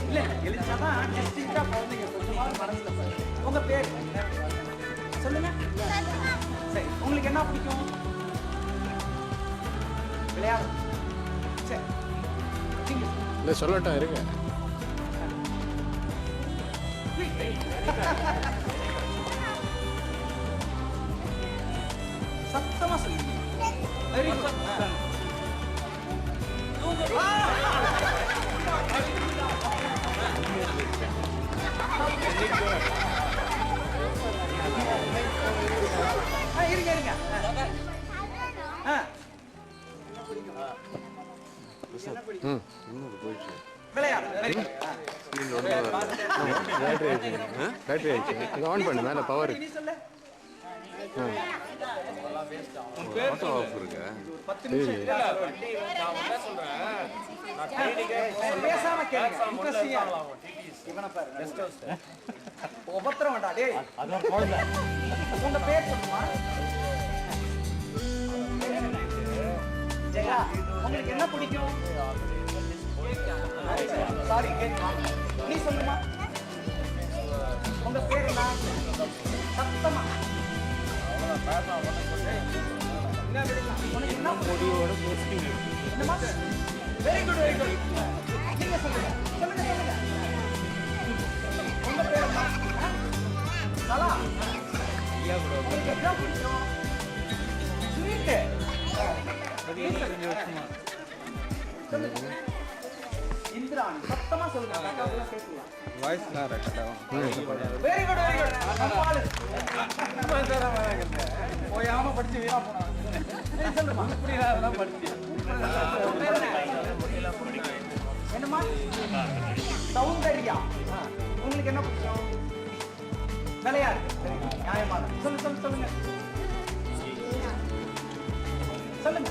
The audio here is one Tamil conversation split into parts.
இல்ல எழுச்சாதான் டிஸ்டிங்டா குழந்தைங்க கொஞ்சமாவது மனசுல பாரு. உங்க பேர் சொல்லுங்க. சரி, உங்களுக்கு என்ன பிடிக்கும்? விளையாடு. சரி, இல்லை சொல்லட்டும் இருங்க. சத்தமா சொல்லுங்க. Very good. இருங்க இருங்க. விளையாடு. பேட்டரி ஆயிடுச்சு. இது ஆன் பண்ணு, மேலே பவர். பேசாம கேளுங்க. இவனை பாரு, உபத்திரம் வேண்டாம். டேய், உங்க பேர் சொல்லுமா? ஜெயா, உங்களுக்கு என்ன பிடிக்கும்? சாரி, நீ சொல்லுமா? உங்க பேர் என்ன? சத்தமா. Very good, very good. நீங்க சொல்லுங்க, சொல்லுங்க, சொல்லுங்க. உங்க பேர் என்ன? கலா. உங்களுக்கு என்ன பிடிக்கும்? ஸ்வீட்டு. இந்திராணி. சத்தமா சொல்லுங்க. வாய்ஸ்லாம் ரெக்கார்ட் ஆகும். Very good, very good. போயாம படிச்சு வீணா போனாங்க. சொல்லுமா, புரியல அதெல்லாம் படிச்சு. என்னமா? சௌந்தர்யா. உங்களுக்கு என்ன பிடிக்கும்? விளையாடு. நியாயமான சொல்லுங்க. சொல்லுங்க.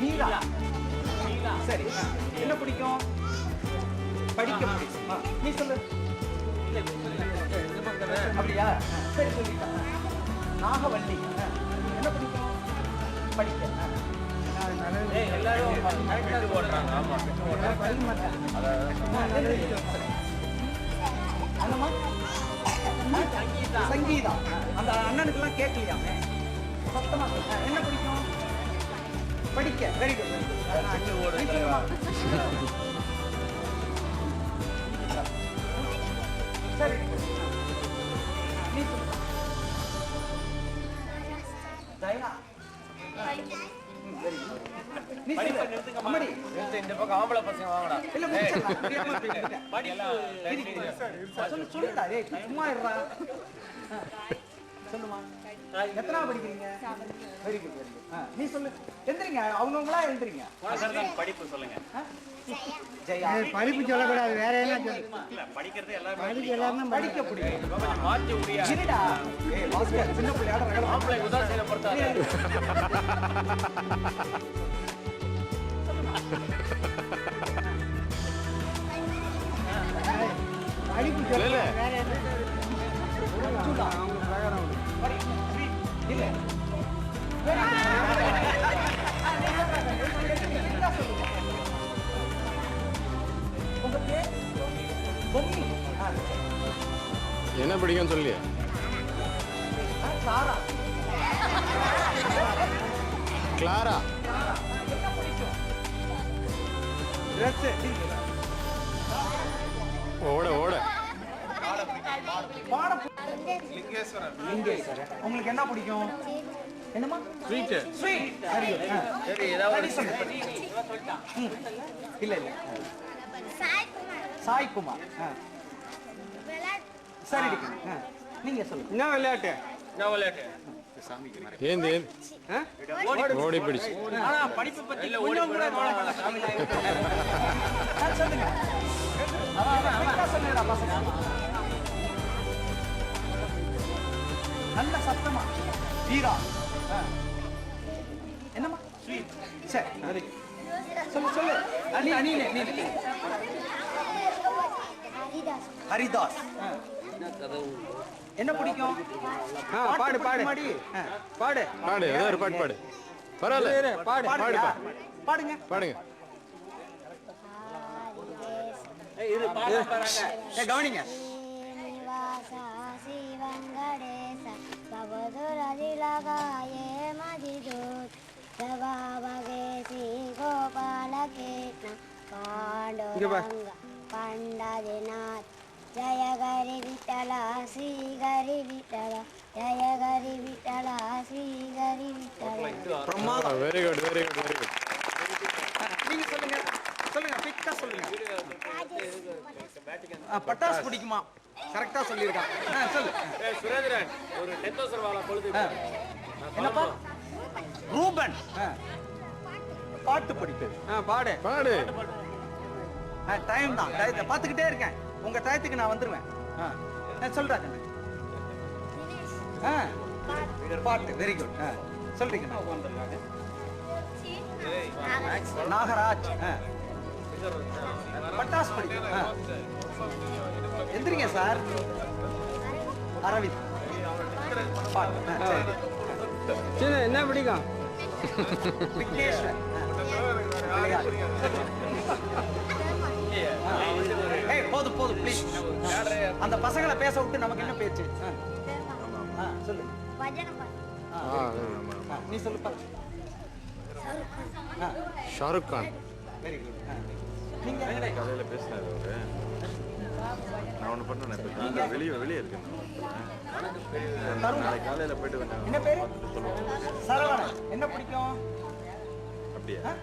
மீரா. சரி, என்ன பிடிக்கும்? படிக்க பிடிக்கும். நீ சொல்லு. அப்படியா? சரி, சொல்லிட்டா. நாகவல்லி. என்ன பிடிக்கும்? படிக்க. எல்லாரும் சங்கீதா. அந்த அண்ணனுக்கு எல்லாம் கேட்கலையாமே. சத்தமா என்ன பிடிக்கும்? படிக்க. Very good. சரி, நீ சொல்லு. தயா. இந்த பக்கம் ஆம்பளை பசங்க வாங்கடா. சொல்லுடா. சும்மா இருடா. சொல்லுமா, எத்தனாவது படிக்கிறீங்க? Very good, very good. நீ சொல்லு. எந்திரிங்க, அவங்கவுங்களா எழுந்திரிங்க. படிப்பு சொல்லுங்க. ஜெயா. படிப்பு சொல்லக்கூடாது, வேற என்ன சொல்லு. படிக்கிறது எல்லாரும் படிக்க பிடிக்கும். மாற்றி முடியாது. சரிடா. பாஸ்கர் சின்ன பிள்ளையாட ஆம்பளை உதாசீன பொறுத்தாரு. படிப்பு சொல்லல, வேற என்ன இல்ல. உங்க பேர்? பொம்மி. என்ன பிடிக்கும் சொல்லி. சாரா. கிளாரா. என்ன பிடிக்கும்? ட்ரெஸ். ஓட ஓட. லிங்கேஸ்வரன். உங்களுக்கு என்ன பிடிக்கும்? என்னமா? ஸ்வீட். ஸ்வீட். சரி, ஏதாவது இல்ல. சாய்குமார். சரி, நீங்க சொல்லுங்க. என்ன விளையாட்டு? ஏந்து ஓடி பிடிச்சு. படிப்பு பத்தி சொல்லுங்க. சொல்லுங்கடா பசங்க. நல்ல சத்தமா. வீரா. என்னமா? ஸ்வீட். சரி, சொல்லு. ஹரிதாஸ். என்ன பிடிக்கும்? பாடு பாடு ஏதோ ஒரு பாட்டு பாடு. பரவாயில்ல, பாடு. பாடுங்க. பாடுங்க. இரு பாடுறாங்க. கவனிங்க. శ్రీనివాస శ్రీ వెంకటేశ సబదురదిలగాయే మదిదూత్ జవాబగేసి గోపాలకృష్ణ పాండురంగ పండదినాథ్ జయ గరి విఠల శ్రీ గరి విఠల జయ గరి విఠల శ్రీ గరి విఠల. Very good very good very good. நீங்க சொல்லுங்க சொல்லுங்க பிக்கா சொல்லுங்க. பட்டாசு பிடிக்குமா? கரெக்டா சொல்லிருக்கான். சொல்லு. சுரேந்திரன் ஒரு 10,000 வாழ பொழுது என்னப்பா? ரூபன் பாட்டு படிப்பு. பாடு பாடு. டைம் தான். டயத்தை பார்த்துக்கிட்டே இருக்கேன். உங்க டயத்துக்கு நான் வந்துருவேன். சொல்றாங்க. பாட்டு வெரி குட். சொல்றீங்க. நாகராஜ் பட்டாசு படிப்பு. எந்திரிங்க சார். அரவிந்த் பாட்டு. சரி என்ன பிடிக்கும்? விக்னேஸ்வர் விளையாட்டு. ஏய் போதும் போதும் ப்ளீஸ். அந்த பசங்களை பேச விட்டு நமக்கு என்ன பேச்சு? சொல்லு. நீ சொல்லுப்பா. ஷாருக் கான். Very good. நீங்க காலையில் பேசினாரு அவரு. நான் ஒன்று பண்ணுறேன். இப்போ வெளியே இருக்கேன். நாளைக்கு காலையில் போயிட்டு வந்தேன். என்ன பேரு? சரவணன். என்ன பிடிக்கும்? அப்படியா?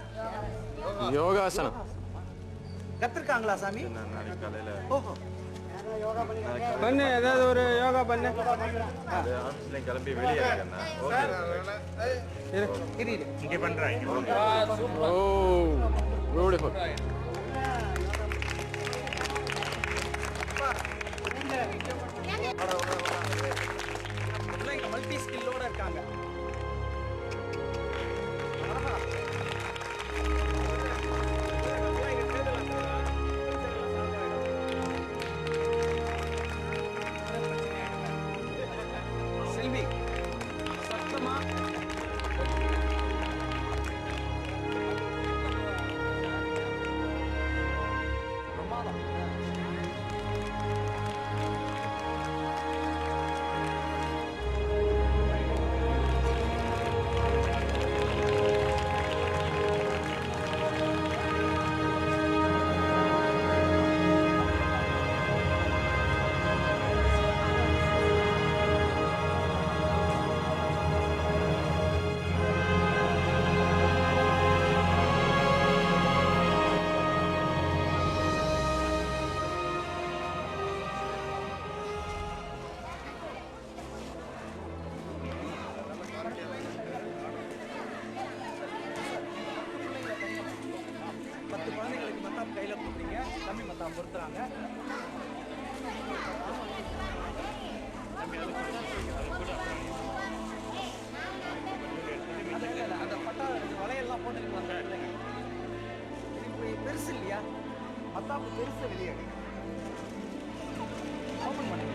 யோகாசனம். கத்துருக்காங்களா சாமி? நான் நாளைக்கு காலையில் ஓஹோ. பண்ணு ஏதாவது ஒரு யோகா பண்ணு. அது ஆஃபீஸ்லேயும் கிளம்பி வெளியே இருக்கேன். ஓகே இரு இரு. இங்கே பண்ணுறேன். ஓ பியூட்டிஃபுல். இங்க மல்டி ஸ்கில்லோட இருக்காங்க. செல்வி சத்தமா பிரமாதம். குழந்தைங்களுக்கு மத்தாப்பு கையில கொடுத்தீங்க. தம்பி மத்தாப்பு பொறுத்துறாங்க. அந்த பட்டா வலையெல்லாம் போட்டுருக்கலாம். பெருசு இல்லையா? மத்தாப்பு பெருசு வெளியே ஓப்பன் பண்ணி